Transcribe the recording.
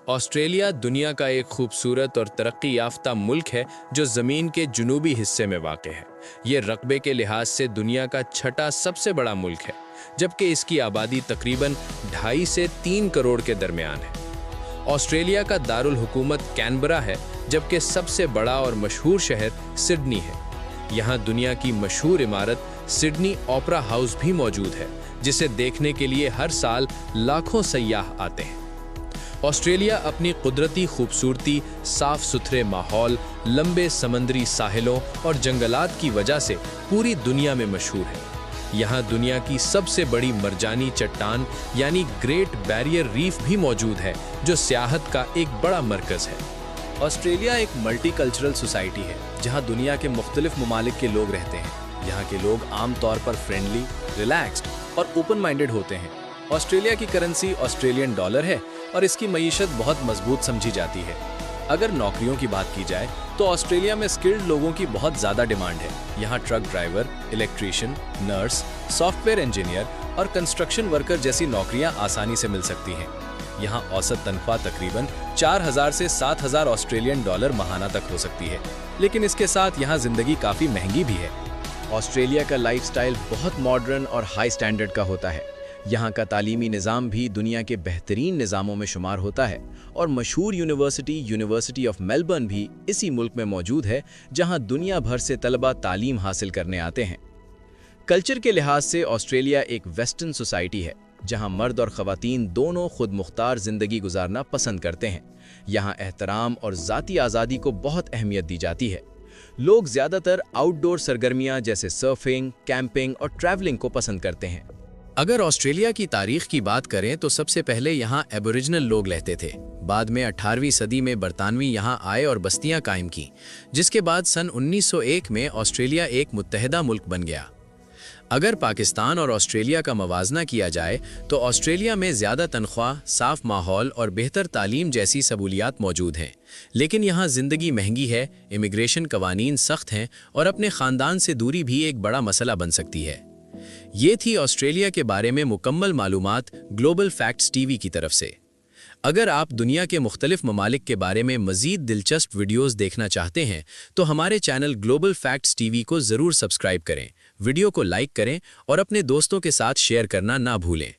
Australia दुनिया का एक खूबसूरत और तरक्की याफ्ता मुल्क है जो ज़मीन के जुनूबी हिस्से में वाक़ है। ये रकबे के लिहाज से दुनिया का छठा सबसे बड़ा मुल्क है, जबकि इसकी आबादी तकरीबन 2.5 से 3 करोड़ के दरमियान है। ऑस्ट्रेलिया का दारुल हुकूमत कैनबरा है, जबकि सबसे बड़ा और मशहूर शहर सिडनी है। यहाँ दुनिया की मशहूर इमारत सिडनी ओपेरा हाउस भी मौजूद है, जिसे देखने के लिए हर साल लाखों सयाह आते हैं। ऑस्ट्रेलिया अपनी कुदरती खूबसूरती, साफ सुथरे माहौल, लंबे समंदरी साहिलों और जंगलात की वजह से पूरी दुनिया में मशहूर है। यहाँ दुनिया की सबसे बड़ी मरजानी चट्टान यानी ग्रेट बैरियर रीफ भी मौजूद है, जो सियाहत का एक बड़ा मरकज़ है। ऑस्ट्रेलिया एक मल्टीकल्चरल सोसाइटी है, जहाँ दुनिया के मुख्तलिफ ममालिक के लोग रहते हैं। यहाँ के लोग आमतौर पर फ्रेंडली, रिलैक्स्ड और ओपन माइंडेड होते हैं। ऑस्ट्रेलिया की करेंसी ऑस्ट्रेलियन डॉलर है और इसकी मईशत बहुत मजबूत समझी जाती है। अगर नौकरियों की बात की जाए तो ऑस्ट्रेलिया में स्किल्ड लोगों की बहुत ज़्यादा डिमांड है। यहाँ truck driver, electrician, nurse, software engineer और कंस्ट्रक्शन वर्कर जैसी नौकरियाँ आसानी से मिल सकती हैं। यहाँ औसत तनख्वाह तकरीबन 4,000 से 7,000 ऑस्ट्रेलियन डॉलर माहाना तक हो सकती है, लेकिन इसके साथ यहाँ ज़िंदगी काफ़ी महंगी भी है। ऑस्ट्रेलिया का लाइफस्टाइल बहुत मॉडर्न और हाई स्टैंडर्ड का होता है। यहाँ का तालीमी निज़ाम भी दुनिया के बेहतरीन निज़ामों में शुमार होता है और मशहूर यूनिवर्सिटी ऑफ मेलबर्न भी इसी मुल्क में मौजूद है, जहाँ दुनिया भर से तलबा तालीम हासिल करने आते हैं। कल्चर के लिहाज से ऑस्ट्रेलिया एक वेस्टर्न सोसाइटी है, जहाँ मर्द और ख़वातीन दोनों खुद मुख्तार ज़िंदगी गुजारना पसंद करते हैं। यहाँ एहतराम और ज़ाती आज़ादी को बहुत अहमियत दी जाती है। लोग ज़्यादातर आउटडोर सरगर्मियाँ जैसे सर्फिंग, कैंपिंग और ट्रैवलिंग को पसंद करते हैं। अगर ऑस्ट्रेलिया की तारीख की बात करें तो सबसे पहले यहाँ एबोरिजिनल लोग रहते थे। बाद में 18वीं सदी में बरतानवी यहाँ आए और बस्तियाँ कायम की, जिसके बाद सन 1901 में ऑस्ट्रेलिया एक मुत्तहिदा मुल्क बन गया। अगर पाकिस्तान और ऑस्ट्रेलिया का मवाजना किया जाए तो ऑस्ट्रेलिया में ज़्यादा तनख्वाह, साफ माहौल और बेहतर तालीम जैसी सहूलियात मौजूद हैं, लेकिन यहाँ ज़िंदगी महंगी है, इमिग्रेशन कवानीन सख्त हैं और अपने ख़ानदान से दूरी भी एक बड़ा मसला बन सकती है। ये थी ऑस्ट्रेलिया के बारे में मुकम्मल मालूमात ग्लोबल फैक्ट्स टीवी की तरफ से। अगर आप दुनिया के मुख्तलिफ ममालिक के बारे में मज़ीद दिलचस्प वीडियोस देखना चाहते हैं तो हमारे चैनल ग्लोबल फैक्ट्स टीवी को ज़रूर सब्सक्राइब करें, वीडियो को लाइक करें और अपने दोस्तों के साथ शेयर करना ना भूलें।